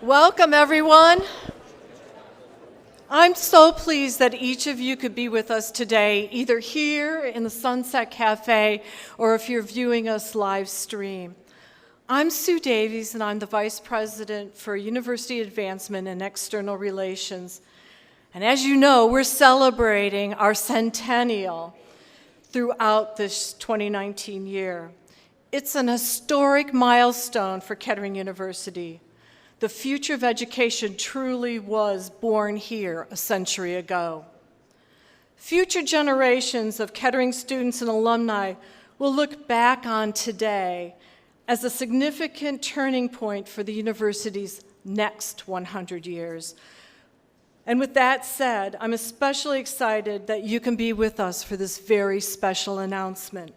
Welcome, everyone. I'm so pleased that each of you could be with us today, either here in the Sunset Cafe or if you're viewing us live stream. I'm Sue Davies, and I'm the Vice President for University Advancement and External Relations. And as you know, we're celebrating our centennial throughout this 2019 year. It's an historic milestone for Kettering University. The future of education truly was born here a century ago. Future generations of Kettering students and alumni will look back on today as a significant turning point for the university's next 100 years. And with that said, I'm especially excited that you can be with us for this very special announcement.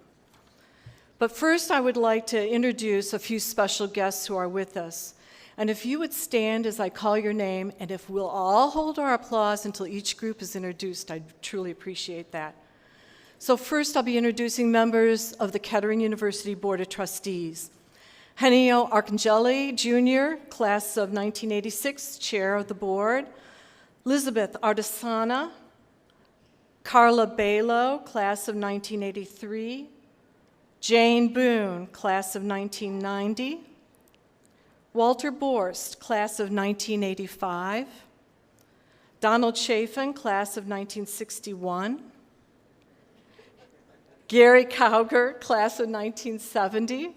But first, I would like to introduce a few special guests who are with us. And if you would stand as I call your name, and if we'll all hold our applause until each group is introduced, I'd truly appreciate that. So first, I'll be introducing members of the Kettering University Board of Trustees. Henio Arcangeli, Jr., class of 1986, chair of the board. Elizabeth Artisana, Carla Balo, class of 1983. Jane Boone, class of 1990. Walter Borst, class of 1985. Donald Chafin, class of 1961. Gary Cowger, class of 1970.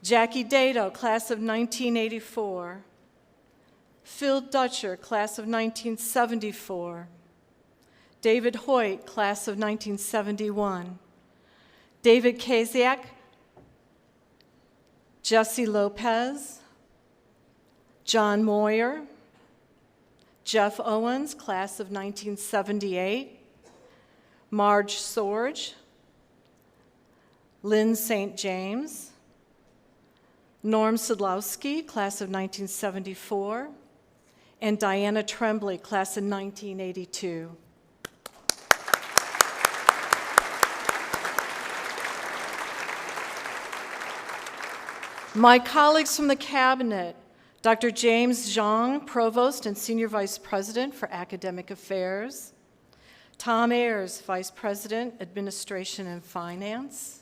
Jackie Dato, class of 1984. Phil Dutcher, class of 1974. David Hoyt, class of 1971. David Kaziak, Jesse Lopez, John Moyer, Jeff Owens, class of 1978, Marge Sorge, Lynn St. James, Norm Sadlowski, class of 1974, and Diana Tremblay, class of 1982. My colleagues from the Cabinet, Dr. James Zhang, Provost and Senior Vice President for Academic Affairs, Tom Ayers, Vice President, Administration and Finance,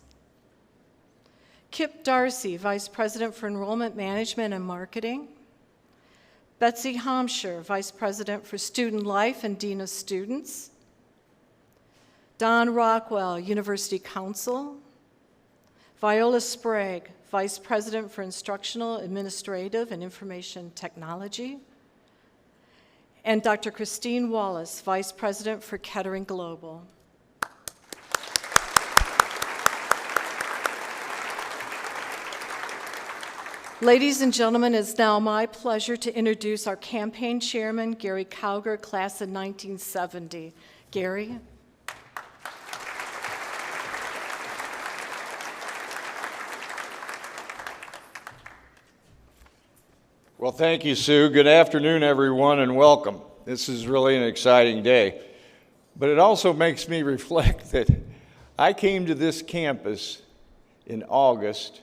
Kip Darcy, Vice President for Enrollment Management and Marketing, Betsy Homsher, Vice President for Student Life and Dean of Students, Don Rockwell, University Counsel, Viola Sprague, Vice President for Instructional, Administrative, and Information Technology, and Dr. Christine Wallace, Vice President for Kettering Global. Ladies and gentlemen, it's now my pleasure to introduce our campaign chairman, Gary Cowger, class of 1970. Gary? Well, thank you, Sue. Good afternoon, everyone, and welcome. This is really an exciting day. But it also makes me reflect that I came to this campus in August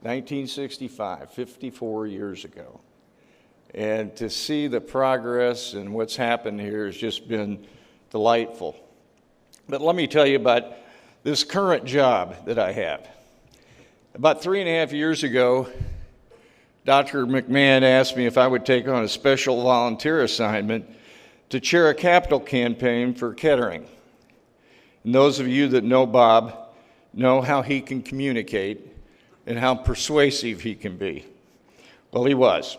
1965, 54 years ago. And to see the progress and what's happened here has just been delightful. But let me tell you about this current job that I have. About 3.5 years ago, Dr. McMahon asked me if I would take on a special volunteer assignment to chair a capital campaign for Kettering. And those of you that know Bob know how he can communicate and how persuasive he can be. Well, he was.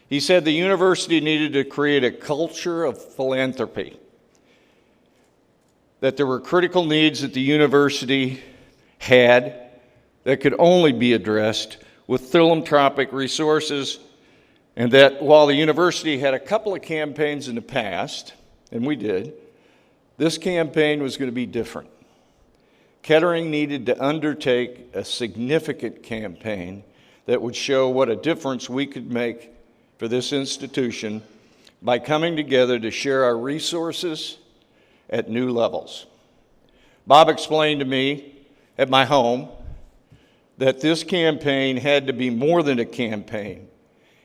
He said the university needed to create a culture of philanthropy, that there were critical needs that the university had that could only be addressed with philanthropic resources, and that while the university had a couple of campaigns in the past, and we did, this campaign was going to be different. Kettering needed to undertake a significant campaign that would show what a difference we could make for this institution by coming together to share our resources at new levels. Bob explained to me at my home that this campaign had to be more than a campaign.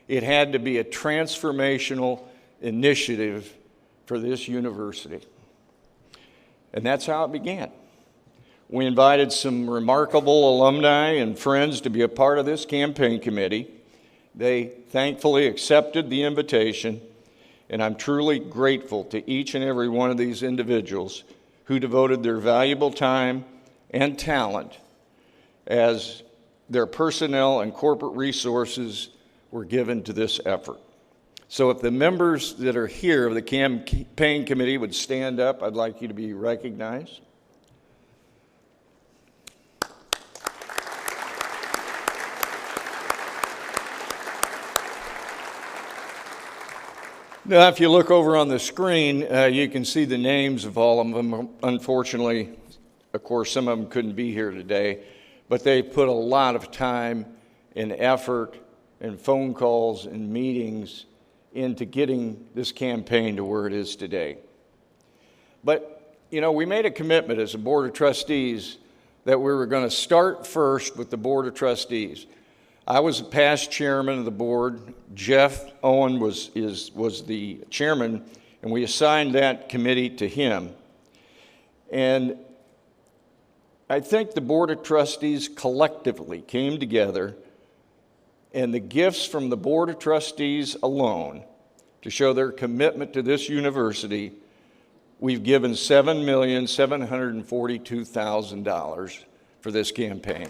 It had to be a transformational initiative for this university. And that's how it began. We invited some remarkable alumni and friends to be a part of this campaign committee. They thankfully accepted the invitation, and I'm truly grateful to each and every one of these individuals who devoted their valuable time and talent as their personnel and corporate resources were given to this effort. So if the members that are here of the campaign committee would stand up, I'd like you to be recognized. Now, if you look over on the screen, you can see the names of all of them. Unfortunately, of course, some of them couldn't be here today, but they put a lot of time and effort and phone calls and meetings into getting this campaign to where it is today. But, we made a commitment as a Board of Trustees that we were going to start first with the Board of Trustees. I was a past chairman of the board. Jeff Owen was the chairman, and we assigned that committee to him. And I think the Board of Trustees collectively came together, and the gifts from the Board of Trustees alone to show their commitment to this university, we've given $7,742,000 for this campaign.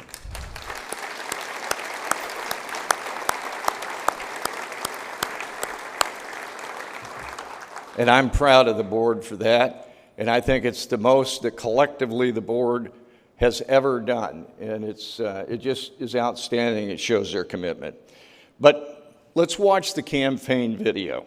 And I'm proud of the board for that, and I think it's the most that collectively the board has ever done, and it just is outstanding. It shows their commitment. But let's watch the campaign video.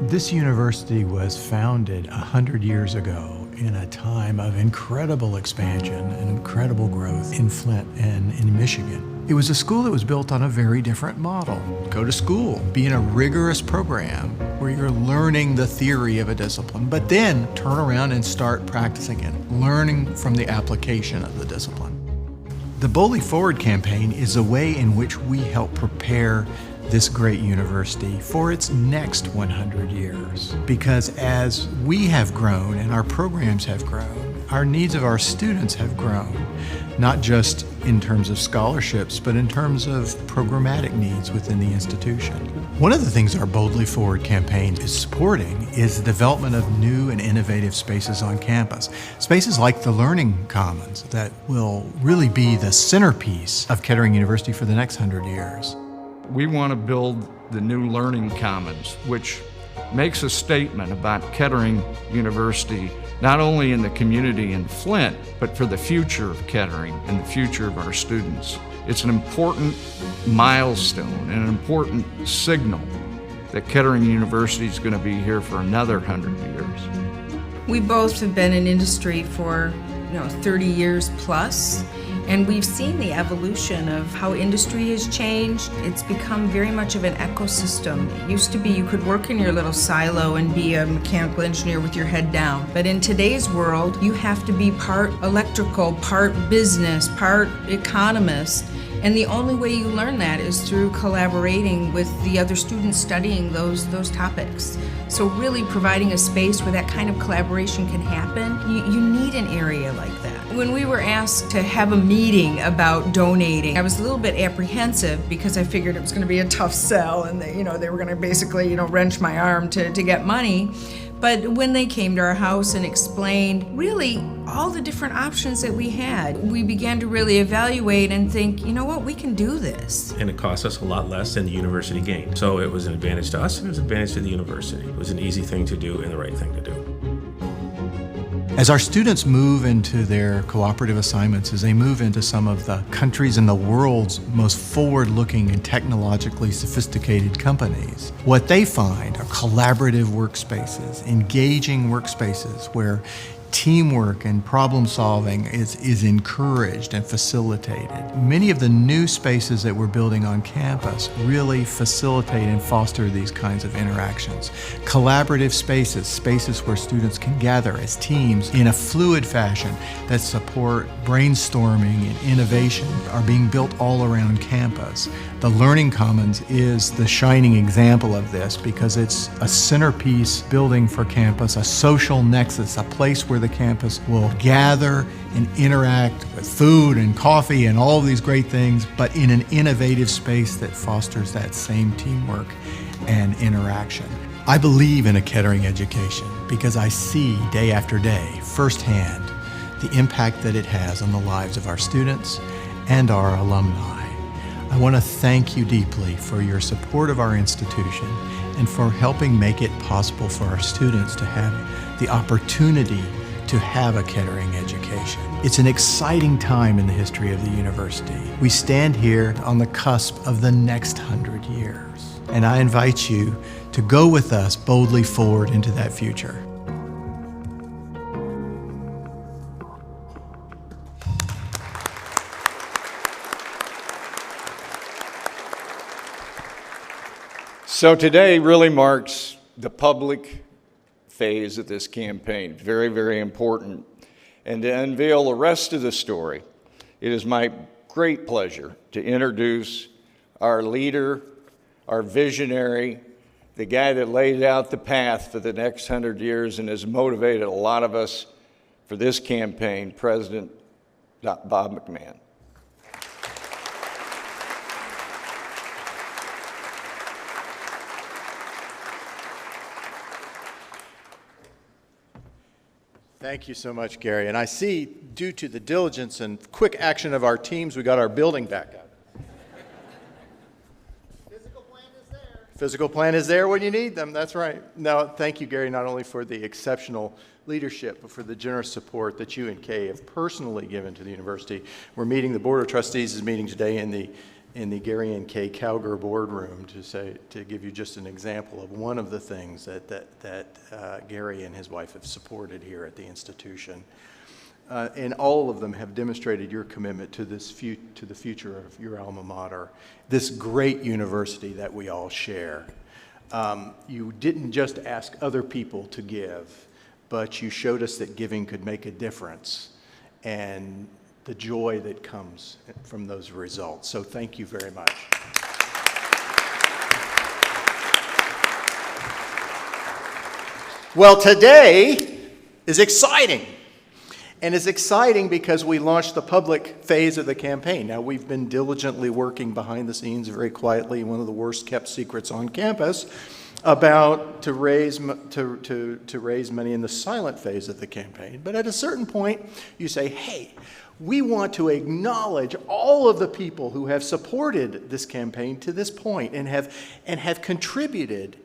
This university was founded 100 years ago in a time of incredible expansion and incredible growth in Flint and in Michigan. It was a school that was built on a very different model. Go to school, be in a rigorous program where you're learning the theory of a discipline, but then turn around and start practicing it, learning from the application of the discipline. The Boldly Forward campaign is a way in which we help prepare this great university for its next 100 years. Because as we have grown and our programs have grown, our needs of our students have grown, not just in terms of scholarships, but in terms of programmatic needs within the institution. One of the things our Boldly Forward campaign is supporting is the development of new and innovative spaces on campus. Spaces like the Learning Commons that will really be the centerpiece of Kettering University for the next 100 years. We want to build the new Learning Commons, which makes a statement about Kettering University, not only in the community in Flint, but for the future of Kettering and the future of our students. It's an important milestone and an important signal that Kettering University is going to be here for another 100 years. We both have been in industry for 30 years plus. And we've seen the evolution of how industry has changed. It's become very much of an ecosystem. It used to be you could work in your little silo and be a mechanical engineer with your head down. But in today's world, you have to be part electrical, part business, part economist. And the only way you learn that is through collaborating with the other students studying those topics. So really providing a space where that kind of collaboration can happen, you need an area like that. When we were asked to have a meeting about donating, I was a little bit apprehensive because I figured it was going to be a tough sell and they were going to basically wrench my arm to get money. But when they came to our house and explained really all the different options that we had, we began to really evaluate and think, we can do this. And it cost us a lot less than the university gained. So it was an advantage to us and it was an advantage to the university. It was an easy thing to do and the right thing to do. As our students move into their cooperative assignments, as they move into some of the countries in the world's most forward-looking and technologically sophisticated companies, what they find are collaborative workspaces, engaging workspaces where teamwork and problem solving is encouraged and facilitated. Many of the new spaces that we're building on campus really facilitate and foster these kinds of interactions. Collaborative spaces where students can gather as teams in a fluid fashion that support brainstorming and innovation are being built all around campus. The Learning Commons is the shining example of this because it's a centerpiece building for campus, a social nexus, a place where the campus will gather and interact with food and coffee and all of these great things, but in an innovative space that fosters that same teamwork and interaction. I believe in a Kettering education because I see day after day, firsthand, the impact that it has on the lives of our students and our alumni. I want to thank you deeply for your support of our institution and for helping make it possible for our students to have the opportunity to have a Kettering education. It's an exciting time in the history of the university. We stand here on the cusp of the next 100 years. And I invite you to go with us boldly forward into that future. So today really marks the public phase of this campaign. Very, very important. And to unveil the rest of the story, it is my great pleasure to introduce our leader, our visionary, the guy that laid out the path for the next 100 years and has motivated a lot of us for this campaign, President Bob McMahon. Thank you so much, Gary. And I see, due to the diligence and quick action of our teams, we got our building back up. Physical plan is there. Physical plan is there when you need them. That's right. No, thank you, Gary, not only for the exceptional leadership, but for the generous support that you and Kay have personally given to the university. We're meeting, the Board of Trustees is meeting today in the Gary and Kay Cowger boardroom to give you just an example of one of the things that Gary and his wife have supported here at the institution. And all of them have demonstrated your commitment to the future of your alma mater, this great university that we all share. You didn't just ask other people to give, but you showed us that giving could make a difference, and the joy that comes from those results. So thank you very much. Well, today is exciting. And it's exciting because we launched the public phase of the campaign. Now, we've been diligently working behind the scenes, very quietly, one of the worst kept secrets on campus, to raise money in the silent phase of the campaign. But at a certain point, you say, hey, we want to acknowledge all of the people who have supported this campaign to this point and have contributed.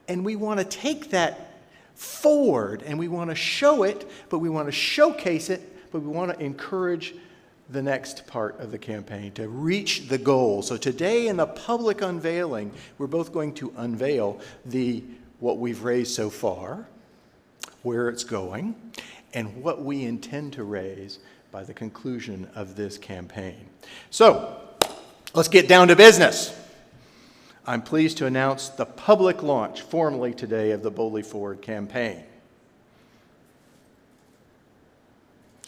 And we want to take that forward, and we want to show it, but we want to showcase it, but we want to encourage the next part of the campaign to reach the goal. So today in the public unveiling, we're both going to unveil what we've raised so far, where it's going, and what we intend to raise by the conclusion of this campaign. So let's get down to business. I'm pleased to announce the public launch formally today of the Boldly Forward campaign.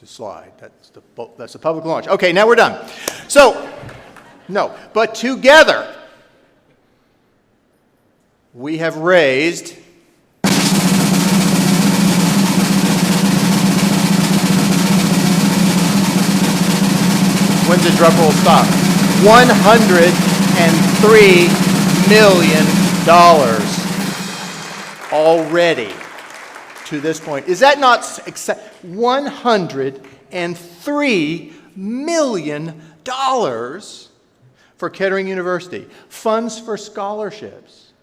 Just slide. That's the public launch. Okay, now we're done. But together we have raised when's the drum roll stop? $103 million already to this point. Is that not $103 million for Kettering University? Funds for scholarships,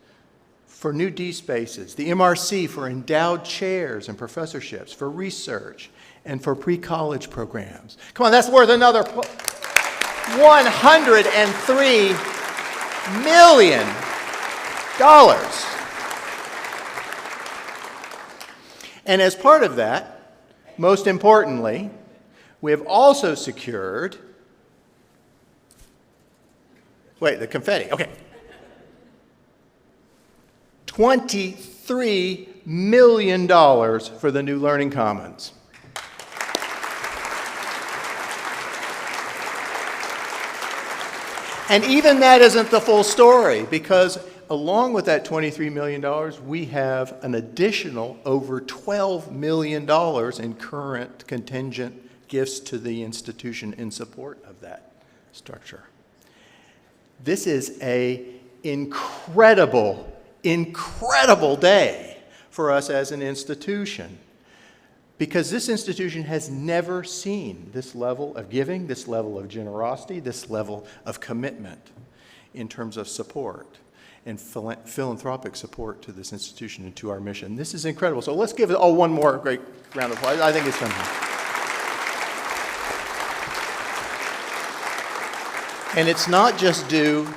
for new D spaces, the MRC for endowed chairs and professorships, for research, and for pre-college programs. Come on, that's worth another $103 million. And as part of that, most importantly, we have also secured, the confetti, okay. $23 million for the new Learning Commons. And even that isn't the full story, because along with that $23 million, we have an additional over $12 million in current contingent gifts to the institution in support of that structure. This is an incredible day for us as an institution, because this institution has never seen this level of giving, this level of generosity, this level of commitment in terms of support and philanthropic support to this institution and to our mission. This is incredible. So let's give it one more great round of applause. I think it's fantastic. And it's not just due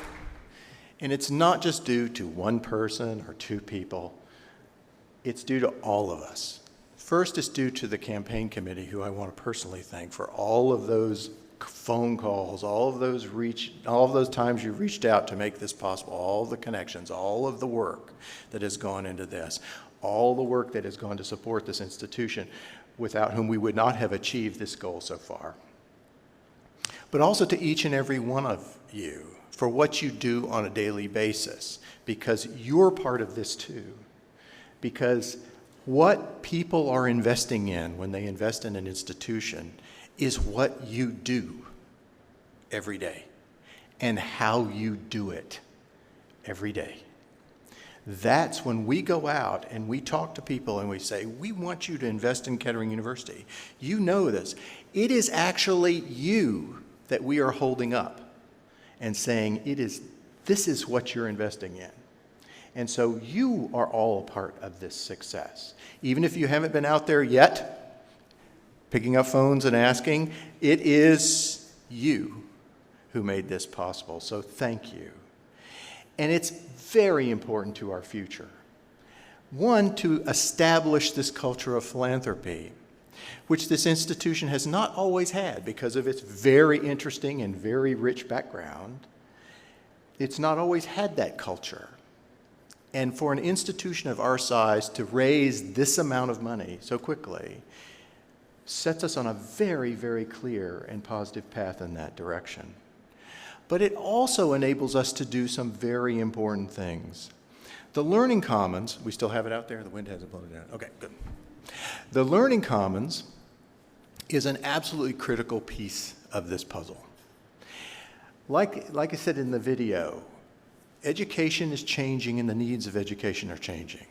And it's not just due to one person or two people. It's due to all of us. First, it's due to the campaign committee, who I want to personally thank for all of those phone calls, all of those times you reached out to make this possible, all of the connections, all of the work that has gone into this, all the work that has gone to support this institution, without whom we would not have achieved this goal so far. But also to each and every one of you for what you do on a daily basis, because you're part of this too. Because what people are investing in when they invest in an institution is what you do every day and how you do it every day. That's when we go out and we talk to people and we say, we want you to invest in Kettering University. You know this. It is actually you that we are holding up and saying, this is what you're investing in. And so you are all a part of this success. Even if you haven't been out there yet, picking up phones and asking, it is you who made this possible. So thank you. And it's very important to our future. One, to establish this culture of philanthropy, which this institution has not always had because of its very interesting and very rich background. It's not always had that culture. And for an institution of our size to raise this amount of money so quickly sets us on a very, very clear and positive path in that direction. But it also enables us to do some very important things. The Learning Commons, we still have it out there? The wind hasn't blown it down. Okay, good. The Learning Commons is an absolutely critical piece of this puzzle. Like I said in the video, education is changing and the needs of education are changing.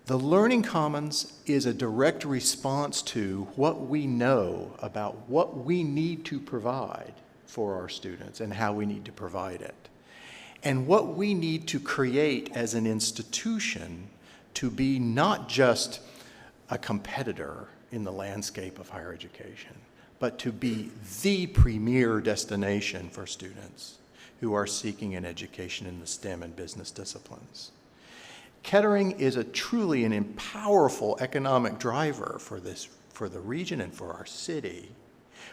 The Learning Commons is a direct response to what we know about what we need to provide for our students and how we need to provide it, and what we need to create as an institution to be not just a competitor in the landscape of higher education, but to be the premier destination for students who are seeking an education in the STEM and business disciplines. Kettering is a truly and powerful economic driver for the region and for our city.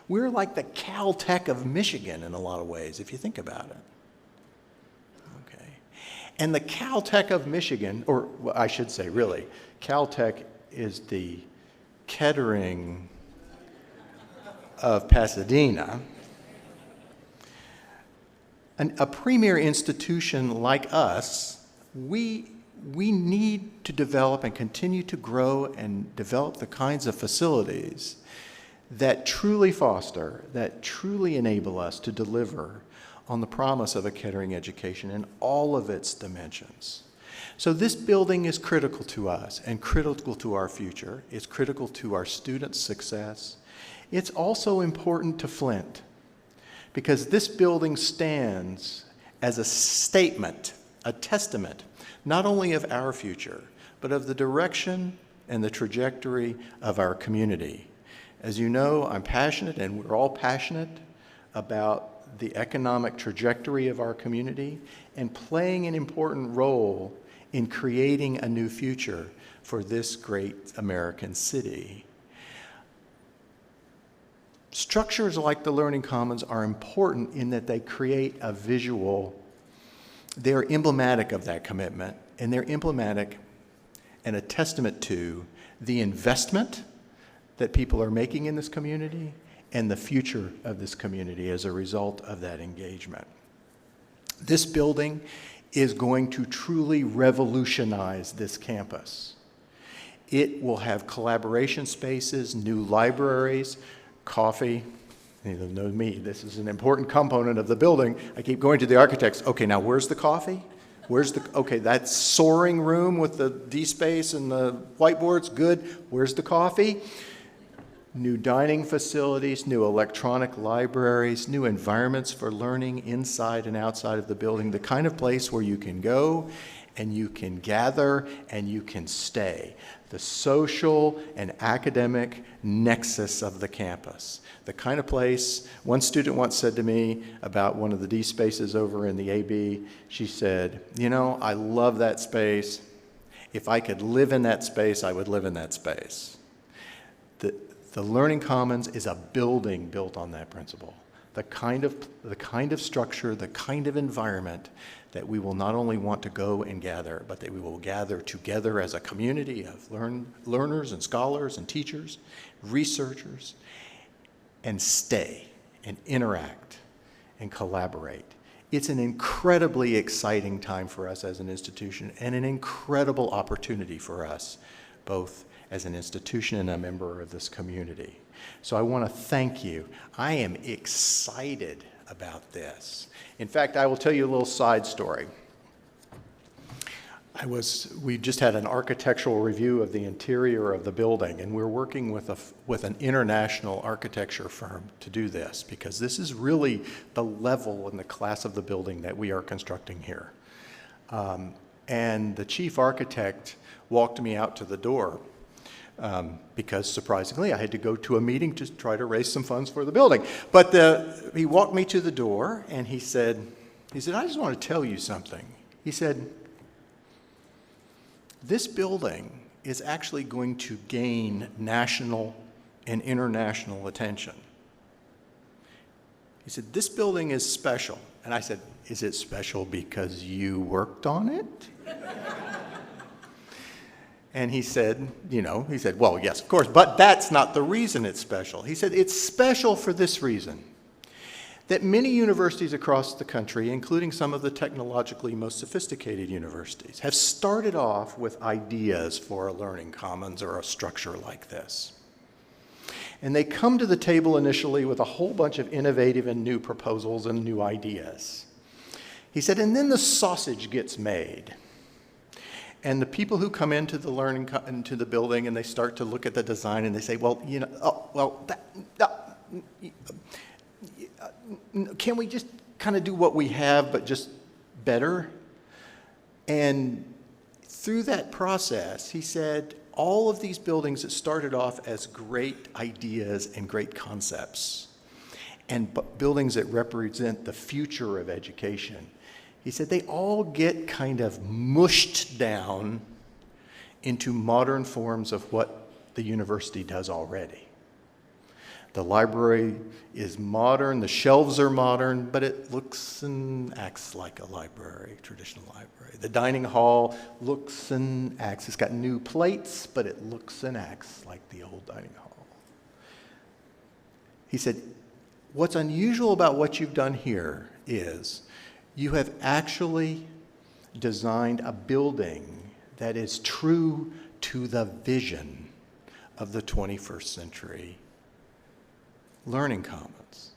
We're like the Caltech of Michigan in a lot of ways, if you think about it. Okay. And the Caltech of Michigan, or well, I should say really, Caltech is the Kettering of Pasadena. A premier institution like us, we need to develop and continue to grow and develop the kinds of facilities that truly foster, that truly enable us to deliver on the promise of a Kettering education in all of its dimensions. So this building is critical to us and critical to our future. It's critical to our students' success. It's also important to Flint because this building stands as a statement, a testament, not only of our future, but of the direction and the trajectory of our community. As you know, I'm passionate, and we're all passionate about the economic trajectory of our community and playing an important role in creating a new future for this great American city. Structures like the Learning Commons are important in that they create a visual, they're emblematic of that commitment, and they're emblematic and a testament to the investment that people are making in this community and the future of this community as a result of that engagement. This building is going to truly revolutionize this campus. It will have collaboration spaces, new libraries, coffee. You know me, this is an important component of the building. I keep going to the architects. Okay, now where's the coffee? Okay, that soaring room with the D-space and the whiteboards, good. Where's the coffee? New dining facilities, new electronic libraries, new environments for learning inside and outside of the building, the kind of place where you can go and you can gather and you can stay. The social and academic nexus of the campus. The kind of place, one student once said to me about one of the D spaces over in the AB, she said, you know, I love that space. If I could live in that space, I would live in that space. The Learning Commons is a building built on that principle. The kind of structure, the kind of environment that we will not only want to go and gather, but that we will gather together as a community of learners and scholars and teachers, researchers, and stay and interact and collaborate. It's an incredibly exciting time for us as an institution and an incredible opportunity for us, both as an institution and a member of this community. So I want to thank you. I am excited about this. In fact, I will tell you a little side story. We just had an architectural review of the interior of the building, and we're working with an international architecture firm to do this, because this is really the level and the class of the building that we are constructing here. And the chief architect walked me out to the door because, surprisingly, I had to go to a meeting to try to raise some funds for the building. But he walked me to the door, and he said, I just want to tell you something. He said, this building is actually going to gain national and international attention. He said, this building is special. And I said, is it special because you worked on it? And he said, well, yes, of course, but that's not the reason it's special. He said, it's special for this reason, that many universities across the country, including some of the technologically most sophisticated universities, have started off with ideas for a learning commons or a structure like this. And they come to the table initially with a whole bunch of innovative and new proposals and new ideas. He said, and then the sausage gets made. And the people who come into the building and they start to look at the design and they say, can we just kind of do what we have but just better? And through that process, he said, all of these buildings that started off as great ideas and great concepts and buildings that represent the future of education, he said they all get kind of mushed down into modern forms of what the university does already. The library is modern, the shelves are modern, but it looks and acts like a library, traditional library. The dining hall looks and acts, it's got new plates, but it looks and acts like the old dining hall. He said, what's unusual about what you've done here is you have actually designed a building that is true to the vision of the 21st century learning commons,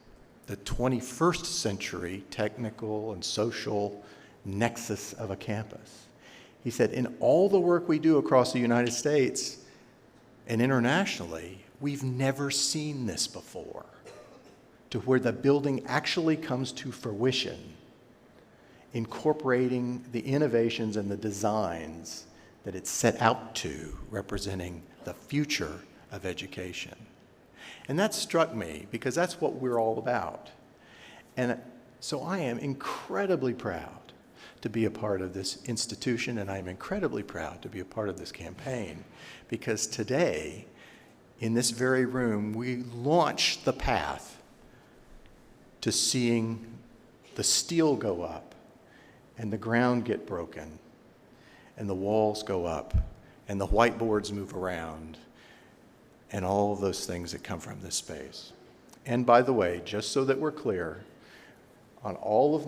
the 21st century technical and social nexus of a campus. He said, in all the work we do across the United States and internationally, we've never seen this before, to where the building actually comes to fruition, incorporating the innovations and the designs that it's set out to, representing the future of education. And that struck me because that's what we're all about. And so I am incredibly proud to be a part of this institution, and I'm incredibly proud to be a part of this campaign, because today, in this very room, we launch the path to seeing the steel go up and the ground get broken and the walls go up and the whiteboards move around and all of those things that come from this space. And by the way, just so that we're clear, on all of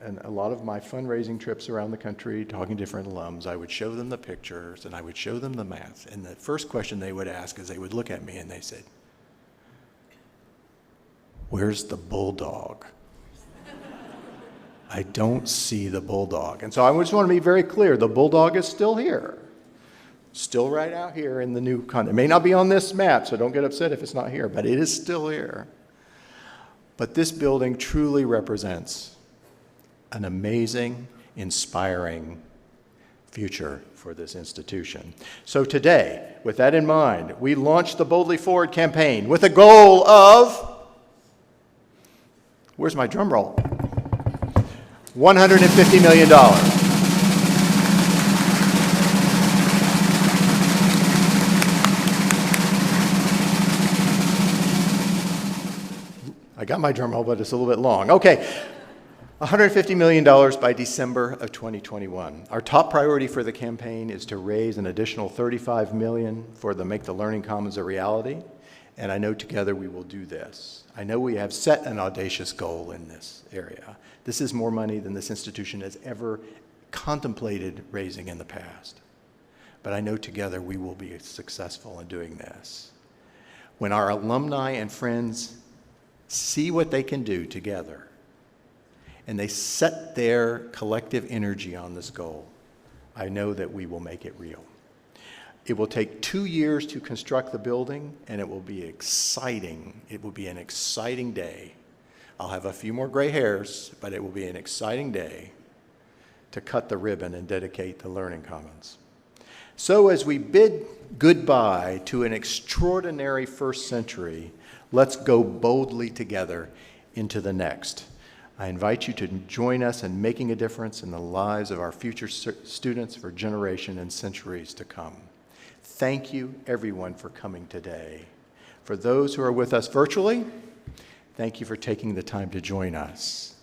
and a lot of my fundraising trips around the country, talking to different alums, I would show them the pictures and I would show them the math. And the first question they would ask is they would look at me and they said, where's the bulldog? I don't see the bulldog. And so I just want to be very clear, the bulldog is still here. Still right out here in the new content. It may not be on this map, so don't get upset if it's not here, but it is still here. But this building truly represents an amazing, inspiring future for this institution. So today, with that in mind, we launched the Boldly Forward campaign with a goal of, where's my drum roll? $150 million. I got my drum roll, but it's a little bit long. Okay, $150 million by December of 2021. Our top priority for the campaign is to raise an additional $35 million for the Make the Learning Commons a reality, and I know together we will do this. I know we have set an audacious goal in this area. This is more money than this institution has ever contemplated raising in the past. But I know together we will be successful in doing this. When our alumni and friends see what they can do together, and they set their collective energy on this goal, I know that we will make it real. It will take 2 years to construct the building, and it will be exciting. It will be an exciting day. I'll have a few more gray hairs, but it will be an exciting day to cut the ribbon and dedicate the Learning Commons. So as we bid goodbye to an extraordinary first century, let's go boldly together into the next. I invite you to join us in making a difference in the lives of our future students for generations and centuries to come. Thank you, everyone, for coming today. For those who are with us virtually, thank you for taking the time to join us.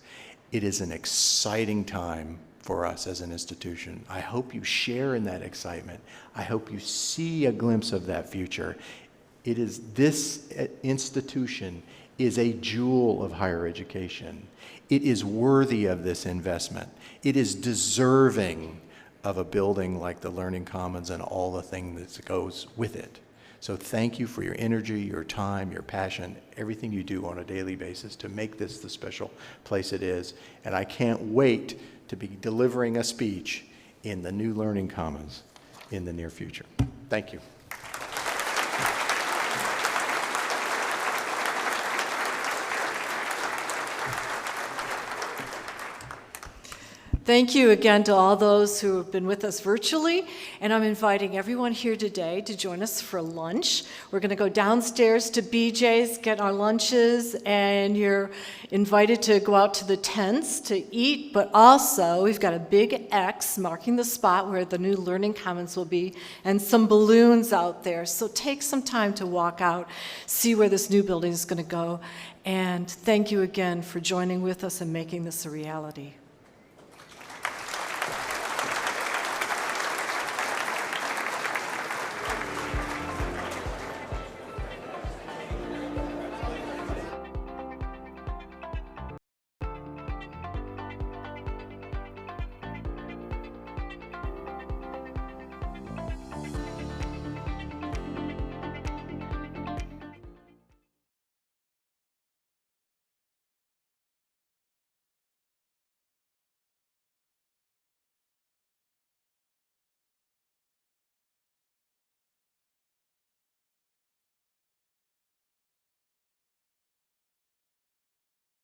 It is an exciting time for us as an institution. I hope you share in that excitement. I hope you see a glimpse of that future. This institution is a jewel of higher education. It is worthy of this investment. It is deserving of a building like the Learning Commons and all the things that goes with it. So thank you for your energy, your time, your passion, everything you do on a daily basis to make this the special place it is. And I can't wait to be delivering a speech in the new Learning Commons in the near future. Thank you. Thank you again to all those who have been with us virtually, and I'm inviting everyone here today to join us for lunch. We're going to go downstairs to BJ's, get our lunches, and you're invited to go out to the tents to eat, but also we've got a big X marking the spot where the new Learning Commons will be, and some balloons out there. So take some time to walk out, see where this new building is going to go, and thank you again for joining with us and making this a reality.